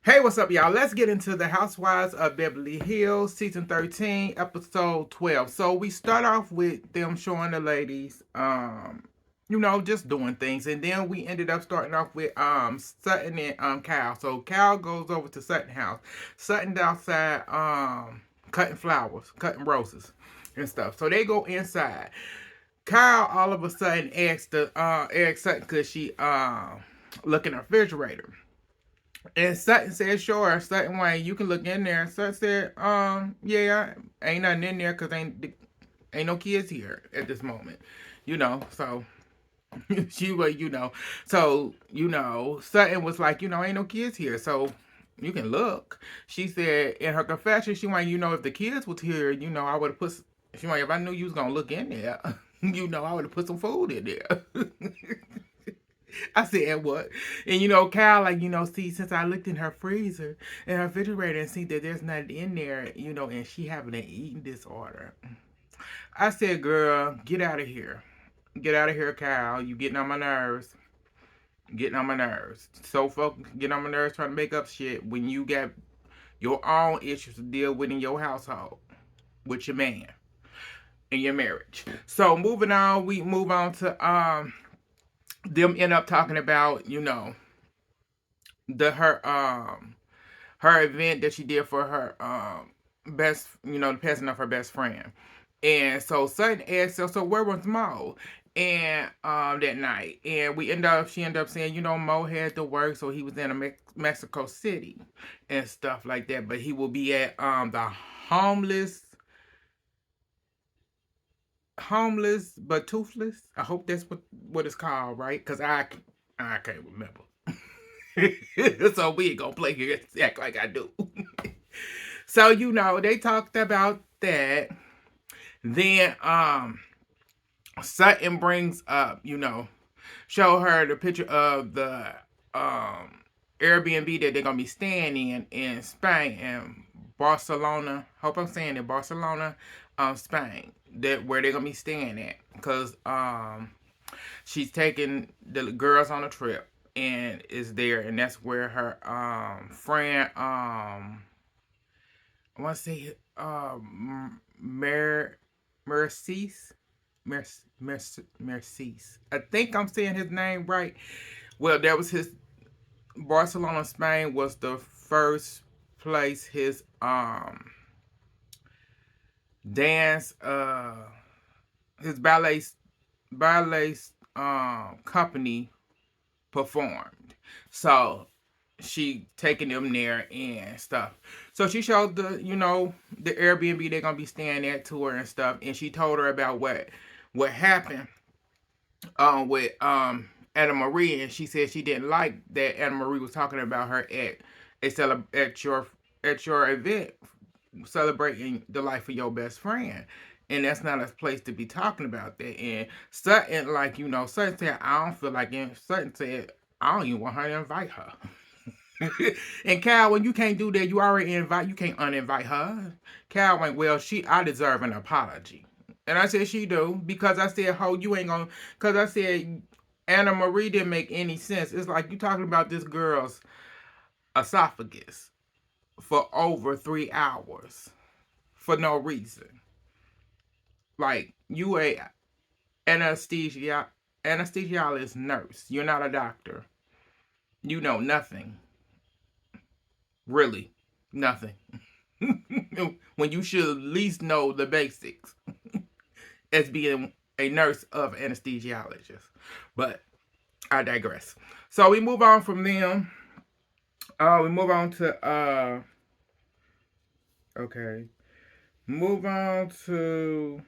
Hey, what's up, y'all? Let's get into the Housewives of Beverly Hills, season 13, episode 12. So we start off with them showing the ladies, just doing things, and then we ended up starting off with Sutton and Cal. So Cal goes over to Sutton's house. Sutton's outside cutting flowers, cutting roses and stuff. So they go inside. Kyle all of a sudden asks Sutton could she look in the refrigerator. And Sutton said, sure. Sutton Wayne, you can look in there. Sutton said, yeah, ain't nothing in there because ain't no kids here at this moment. So she was, Sutton was like, ain't no kids here. So you can look. She said in her confession, she went, if the kids was here, I would have she went, if I knew you was going to look in there, I would have put some food in there. I said what? And Cal, like, see, since I looked in her freezer and her refrigerator and see that there's nothing in there, and she having an eating disorder. I said, girl, get out of here. Get out of here, Cal. You getting on my nerves. Getting on my nerves. So folks getting on my nerves trying to make up shit when you got your own issues to deal with in your household with your man in your marriage. So moving on, we move on to them end up talking about, the her event that she did for her the passing of her best friend. And so Sutton asked her, so where was Mo? And that night. And she ended up saying, Mo had to work, so he was in Mexico City and stuff like that. But he will be at the homeless but toothless. I hope that's what it's called, right? Because I can't remember. So we ain't gonna play here and act like I do. So they talked about that. Then Sutton brings up, show her the picture of the Airbnb that they're gonna be staying in Spain and Barcelona. Hope I'm saying it, Barcelona, Spain. That where they're gonna be staying at, because she's taking the girls on a trip and is there, and that's where her friend I want to say Mercedes. Mercedes. I think I'm saying his name right. Well, that was his Barcelona, Spain was the first place dance his ballet company performed. So she taking them there and stuff. So she showed the Airbnb they're gonna be staying at to her and stuff, and she told her about what happened with Anna Marie, and she said she didn't like that Anna Marie was talking about her at your event celebrating the life of your best friend. And that's not a place to be talking about that. And Sutton, like, Sutton said, I don't feel like it. Sutton said, I don't even want her to invite her. And Cal, when you can't do that, you can't uninvite her. Cal went, well, I deserve an apology. And I said, she do, because I said, ho, you ain't gonna, because I said, Anna Marie didn't make any sense. It's like you talking about this girl's esophagus for over 3 hours for no reason. Like, you a anesthesiologist nurse. You're not a doctor. You know nothing. Really, nothing. When you should at least know the basics as being a nurse of anesthesiologist. But I digress. So we move on from them. We move on to okay. Move on to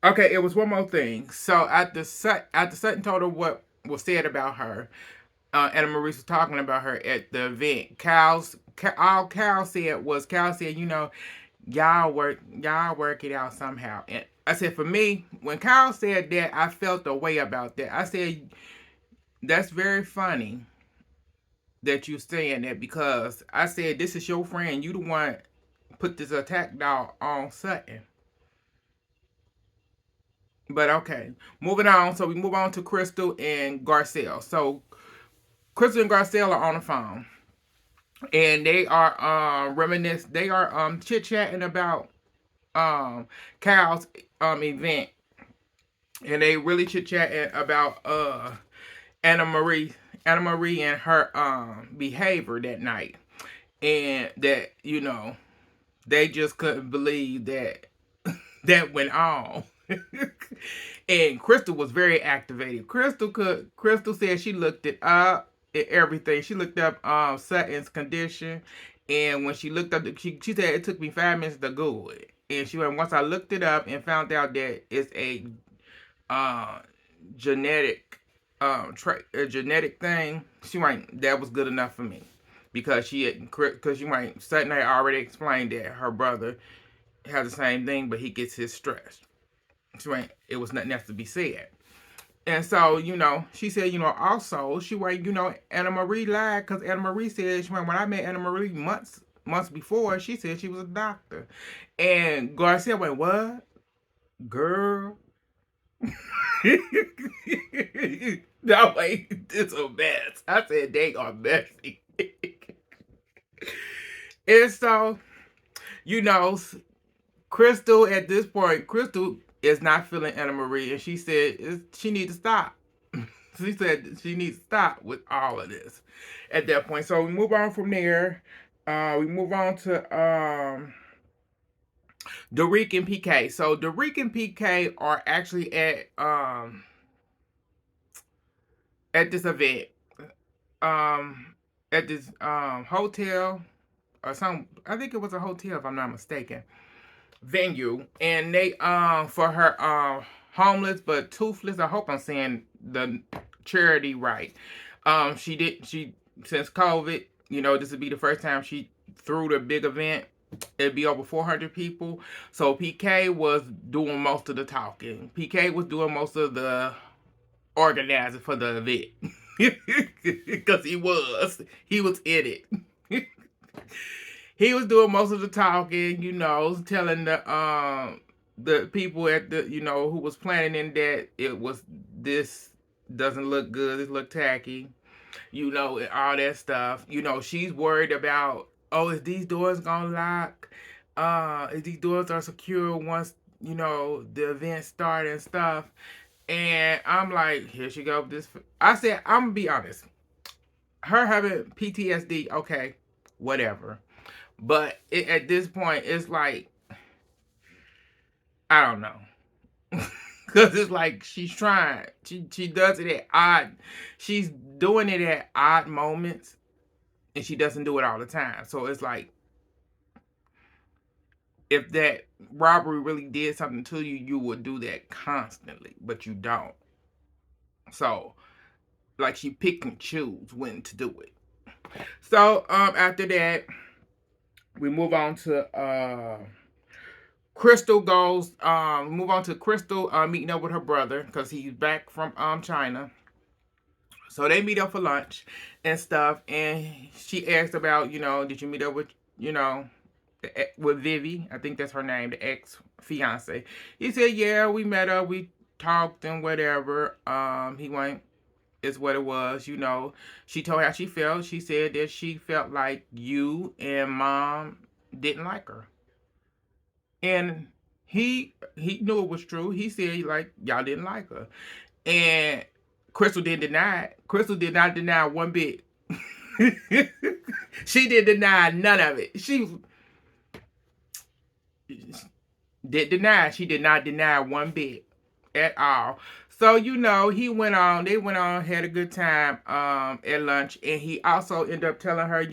okay. It was one more thing. So after Sutton told her what was said about her, Anna Marie was talking about her at the event. All Cal said, y'all work it out somehow. And I said, for me, when Kyle said that, I felt a way about that. I said, that's very funny that you saying that, because I said, this is your friend. You the one put this attack dog on Sutton. But okay, moving on. So we move on to Crystal and Garcelle. So Crystal and Garcelle are on the phone, and they are reminisce. They are chit chatting about Cal's event, and they really chit chatting about Anna Marie, Anna Marie and her behavior that night, and that they just couldn't believe that that went on. And Crystal was very activated. Crystal said she looked it up and everything. She looked up Sutton's condition, and when she looked up, she said it took me 5 minutes to Google it. And she went once I looked it up and found out that it's uh genetic a genetic thing. She might that was good enough for me because Sutton had already explained that her brother has the same thing, but he gets his stress. Right, it was nothing else to be said. And so, she said, also, she went, Anna Marie lied because Anna Marie said, she went, when I met Anna Marie months before, she said she was a doctor. And Garcia went, what? Girl. No, wait, it's a mess. I said they are messy. And so, you know, Crystal, at this point, Crystal is not feeling Anna Marie, and she said she needs to stop. She said she needs to stop with all of this at that point. So we move on from there. We move on to Derek and PK. So Derek and PK are actually at this event, at this hotel or some. I think it was a hotel if I'm not mistaken. Venue, and they for her homeless but toothless. I hope I'm saying the charity right. She since COVID, this would be the first time she threw the big event. It'd be over 400 people. So PK was doing most of the talking. PK was doing most of the organizing for the event. Because he was in it. He was doing most of the talking, telling the people at the who was planning that it was this doesn't look good, it look tacky, and all that stuff. She's worried about, oh, is these doors gonna lock? Is these doors are secure once the event started and stuff. And I'm like, here she go. I said, I'm gonna be honest. Her having PTSD, okay, whatever. But at this point, it's like, I don't know. Because it's like she's trying. She does it at she's doing it at odd moments. And she doesn't do it all the time. So it's like, if that robbery really did something to you, you would do that constantly. But you don't. So, like, she pick and choose when to do it. So, after that, we move on to Crystal goes, move on to Crystal meeting up with her brother because he's back from China. So they meet up for lunch and stuff, and she asked about, did you meet up with, with Vivi? I think that's her name, the ex-fiance. He said, yeah, we met up, we talked and whatever. He went, is what it was, She told how she felt. She said that she felt like you and mom didn't like her. And he knew it was true. He said, like, y'all didn't like her. And Crystal didn't deny it. Crystal did not deny one bit. She didn't deny none of it. She did deny. She did not deny one bit at all. So, he went on. They went on, had a good time at lunch. And he also ended up telling her,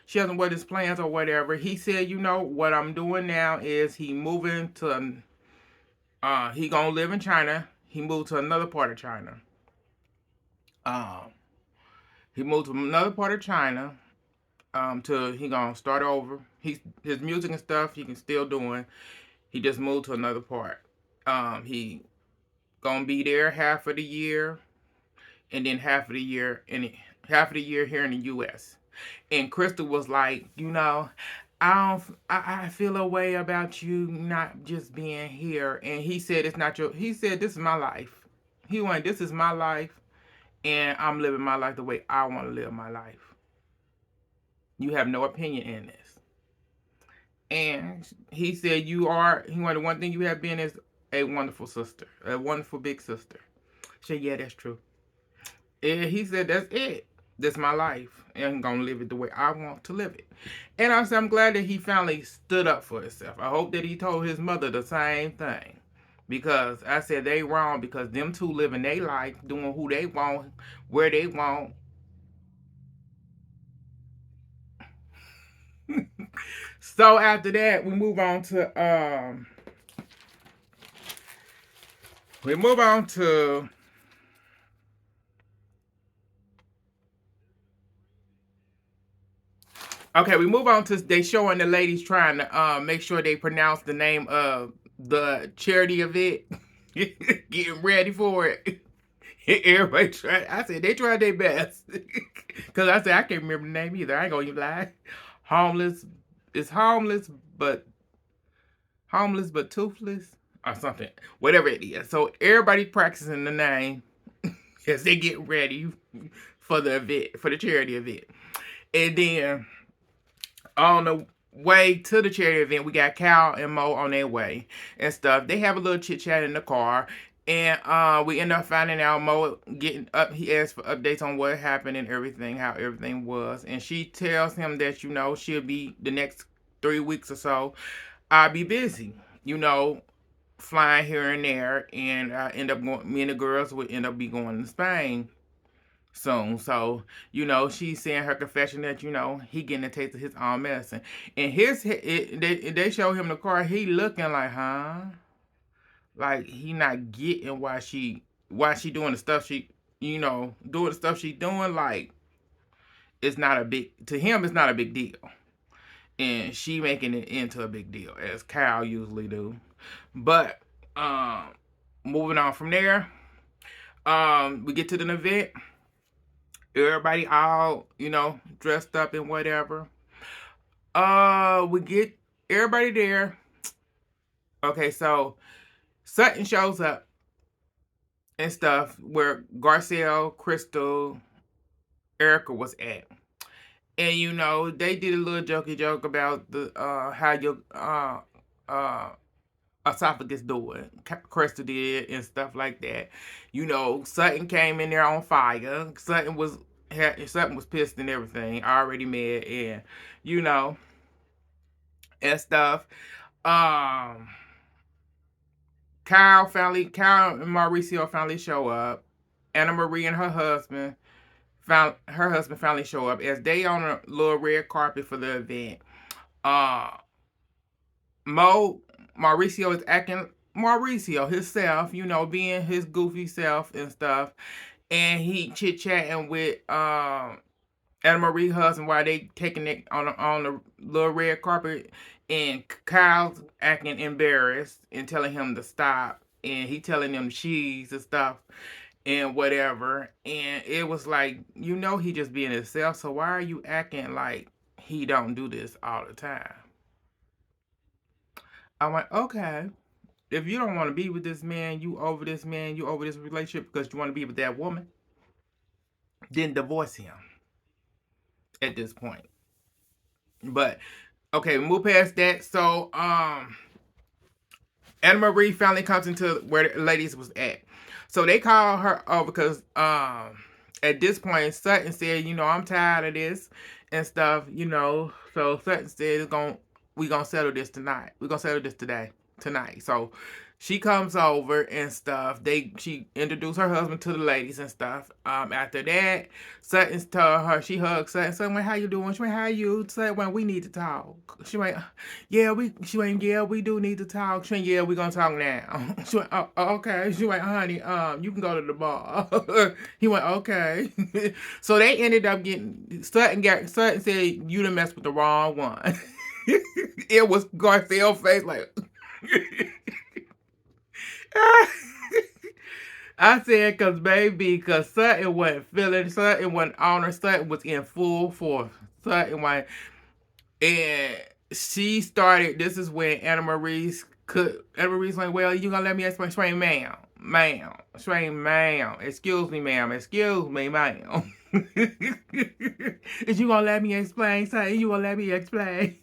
she doesn't what his plans or whatever. He said, what I'm doing now is he moving to, he gonna live in China. He moved to another part of China. He moved to another part of China. He gonna start over. His music and stuff he can still doing. He just moved to another part. He gonna be there half of the year, and then half of the year here in the U.S. And Crystal was like, I feel a way about you not just being here. And he said it's not your. He said this is my life. He went, this is my life, and I'm living my life the way I want to live my life. You have no opinion in this. And he said you are. He wanted one thing you have been is a wonderful sister, a wonderful big sister. I said, yeah, that's true. And he said, that's it. That's my life. And I'm going to live it the way I want to live it. And I said, I'm glad that he finally stood up for himself. I hope that he told his mother the same thing. Because I said they wrong because them two living their life, doing who they want, where they want. So after that, we move on to okay, we move on to they showing the ladies trying to make sure they pronounce the name of the charity event. Getting ready for it. Everybody tried. I said they tried their best. Cause I said I can't remember the name either. I ain't gonna even lie. Homeless. It's homeless but toothless or something. Whatever it is. So everybody practicing the name as they get ready for the event, for the charity event. And then on the way to the charity event, we got Cal and Mo on their way and stuff. They have a little chit chat in the car, and we end up finding out Mo getting up. He asked for updates on what happened and everything, how everything was, and she tells him that she'll be the next 3 weeks or so. I'll be busy, flying here and there, and I end up going. Me and the girls would end up be going to Spain soon. So, she's saying her confession that, he getting a taste of his own medicine. And they show him the car, he looking like, huh? Like he not getting why she doing the stuff doing the stuff she doing, like it's not a big to him, it's not a big deal. And she making it into a big deal, as Kyle usually do. But moving on from there, we get to the event. Everybody all, dressed up and whatever. We get everybody there. Okay, so Sutton shows up and stuff where Garcelle, Crystal, Erica was at. And they did a little jokey joke about the how your esophagus doing. Crystal did and stuff like that. Sutton came in there on fire. Sutton was pissed and everything, already mad, and stuff. Kyle and Mauricio finally show up. Anna Marie and her husband finally show up as they on a little red carpet for the event. Mauricio is acting Mauricio himself, being his goofy self and stuff. And he chit-chatting with Anna Marie's husband while they taking it on the little red carpet. And Kyle's acting embarrassed and telling him to stop. And he telling them cheese and stuff and whatever. And it was like, he just being himself. So why are you acting like he don't do this all the time? I'm like, okay, if you don't want to be with this man, you over this relationship because you want to be with that woman, then divorce him at this point. But okay, move past that. So Anna Marie finally comes into where the ladies was at. So they call her over because at this point Sutton said, I'm tired of this and stuff, So Sutton said we gonna settle this tonight. We're gonna settle this tonight. So she comes over and stuff. She introduced her husband to the ladies and stuff. After that, Sutton told her, she hugged Sutton. Sutton went, how you doing? She went, how you? Sutton went, we need to talk. She went, yeah, we do need to talk. She went, yeah, we gonna talk now. She went, oh, okay. She went, honey, you can go to the bar. He went, okay. So they ended up getting, Sutton said, you done messed with the wrong one. It was Garcelle's face like, I said, because Sutton wasn't feeling, Sutton wasn't on her, Sutton was in full force. Sutton went, and she started. This is when Anna Marie's like, well, you gonna let me explain? Strain, ma'am, strain, ma'am. Excuse me, ma'am. Excuse me, ma'am. Is you gonna let me explain? Say you gonna let me explain?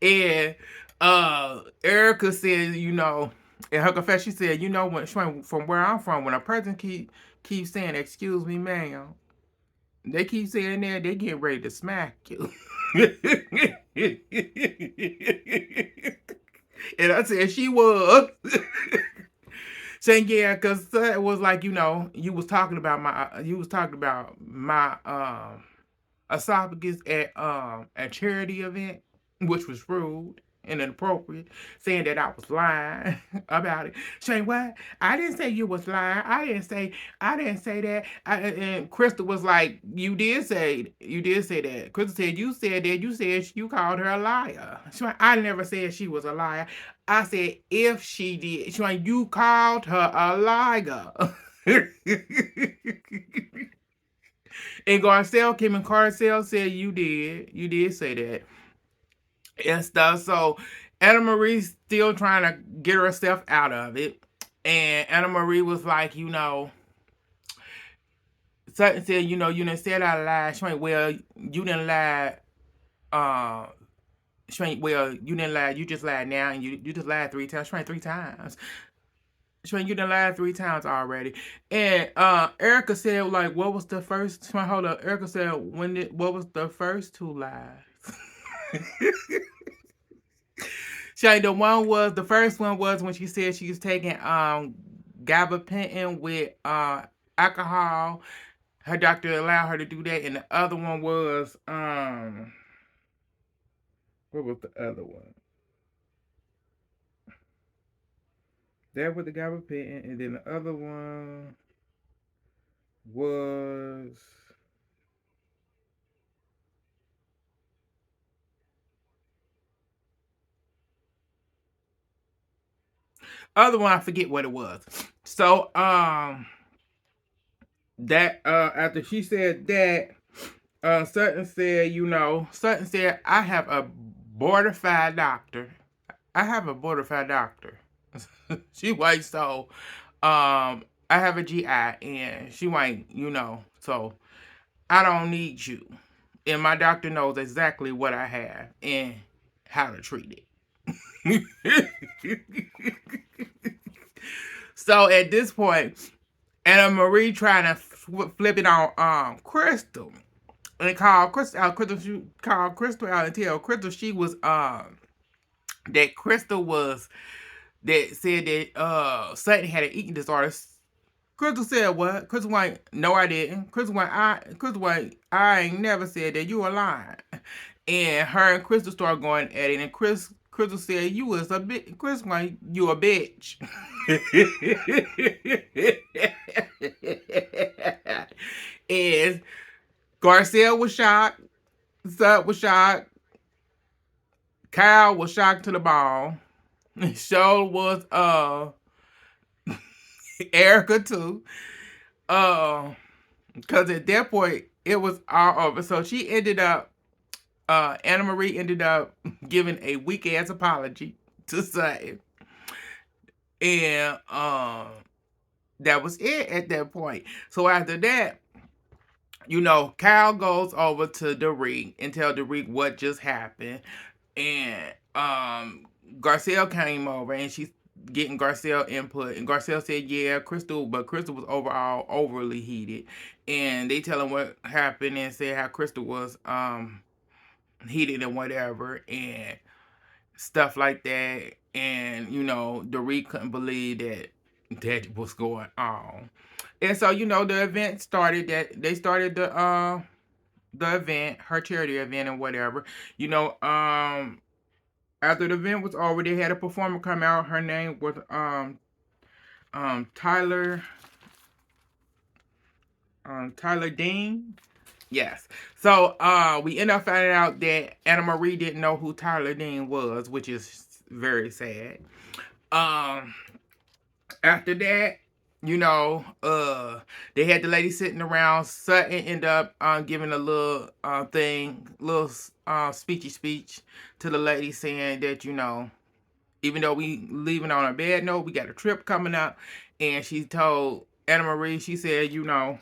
And Erica said, you know, in her confession, she said, you know, from where I'm from, when a person keep saying, "Excuse me, ma'am," they keep saying that they get ready to smack you. And I said she was saying, yeah, because it was like, you know, you was talking about my esophagus at a charity event, which was rude and inappropriate, saying that I was lying about it. Saying what? I didn't say you was lying. I didn't say that. And Crystal was like, you did say that. Crystal said you said that. You said you called her a liar. She went, I never said she was a liar. I said if she did. She went, you called her a liar. And Garcelle, Kim and Garcelle said you did say that and stuff. So Anna Marie's still trying to get herself out of it. And Anna Marie was like, you know, Sutton said, you know, you didn't say it out loud. She went, well, you didn't lie. She went, well, you didn't lie. You just lied now, and you just lied 3 times. She went 3 times. She went, you done lied 3 times already. And Erica said, like, what was the first? She went, hold up. Erica said, what was the first 2 lies? The first one was when she said she was taking gabapentin with alcohol. Her doctor allowed her to do that, and the other one was what was the other one? That was the gabapentin, and then the other one was other one. I forget what it was. So that after she said that, Sutton said, you know, Sutton said, I have a board-certified doctor. I have a board-certified doctor. She white, so I have a GI, and she white, you know, so I don't need you. And my doctor knows exactly what I have and how to treat it. So at this point, Anna Marie trying to flip it on Crystal. And called Crystal out. She called Crystal out and tell Crystal she was that Crystal was that said that Sutton had an eating disorder. Crystal said what? Crystal went, no, I didn't. Crystal went, I ain't never said that. You were lying. And her and Crystal started going at it, and Crystal said, you was a bitch. Crystal went, you a bitch. And Garcelle was shocked. Sut was shocked. Kyle was shocked to the bone. So was Erica too. Because at that point it was all over. So she ended up Anna Marie ended up giving a weak ass apology to Sutton. And that was it at that point. So after that, you know, Kyle goes over to Derek and tell Derek what just happened. And Garcelle came over and she's getting Garcelle input. And Garcelle said, yeah, but Crystal was overall overly heated. And they tell him what happened and said how Crystal was heated and whatever and stuff like that. And, you know, Derek couldn't believe that was going on. And so, you know, the event started they started the event, her charity event and whatever. You know, after the event was over, they had a performer come out. Her name was Tyler Dean. Yes. So we ended up finding out that Anna Marie didn't know who Tyler Dean was, which is very sad. After that, you know, they had the lady sitting around. Sutton ended up giving a little little speechy speech to the lady saying that, you know, even though we leaving on a bad note, we got a trip coming up. And she told Anna Marie, she said, you know,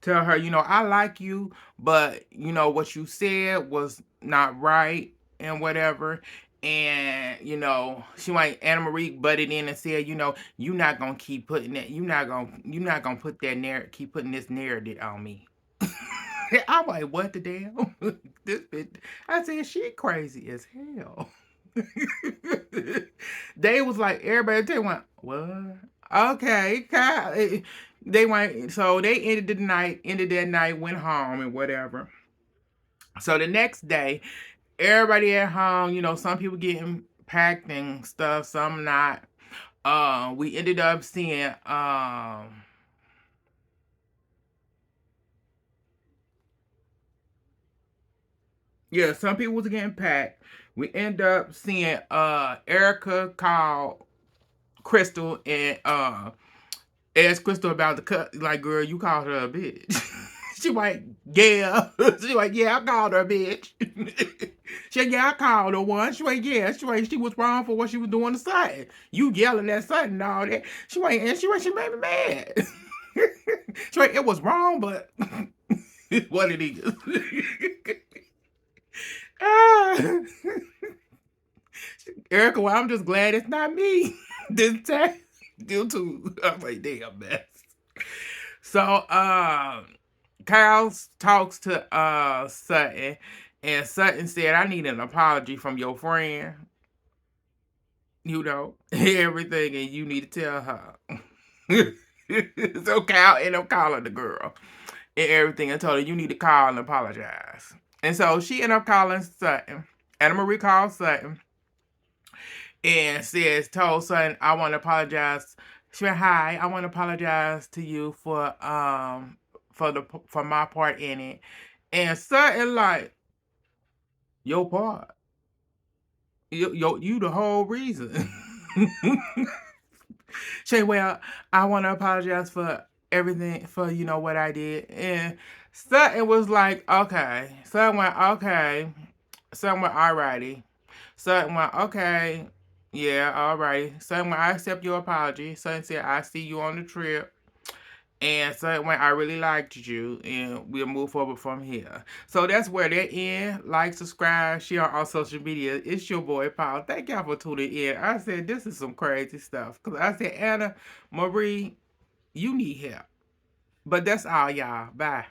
tell her, you know, I like you, but you know what you said was not right and whatever. And you know, she went Anna Marie butted in and said, you know, you not gonna keep putting that, you not gonna put that keep putting this narrative on me. I'm like, what the damn? This bitch. I said, she crazy as hell. They was like, everybody, they went, what? Okay, they went, so they ended that night, went home and whatever. So the next day, everybody at home, you know, some people getting packed and stuff, some not. We ended up seeing yeah, some people was getting packed. We end up seeing Erica call Crystal and asked Crystal about the cut. Like, girl, you called her a bitch. She like, yeah. She like, yeah, I called her a bitch. She like, yeah, I called her one. She like, yeah. She was wrong for what she was doing to Sutton. You yelling at Sutton and all that. She like, and she made me mad. She like, it was wrong, but what it is. Ah. Erica, well, I'm just glad it's not me this time. You too. I'm like, damn mess. So, Kyle talks to Sutton, and Sutton said, I need an apology from your friend. You know, everything, and you need to tell her. So Kyle ended up calling the girl and everything and told her, you need to call and apologize. And so she ended up calling Sutton. Anna Marie called Sutton and told Sutton, I want to apologize. She went, hi, I want to apologize to you for my part in it. And Sutton like, your part. You the whole reason. She, well, I want to apologize for everything, for, you know, what I did. And Sutton was like, okay. Sutton went, okay. Sutton went, alrighty. Sutton went, okay. Yeah, alrighty. Sutton went, I accept your apology. Sutton said, I see you on the trip. And so when I really liked you, and we'll move forward from here. So that's where they end. Like, subscribe, share on social media. It's your boy Paul. Thank y'all for tuning in. I said this is some crazy stuff. Cause I said, Anna Marie, you need help. But that's all, y'all. Bye.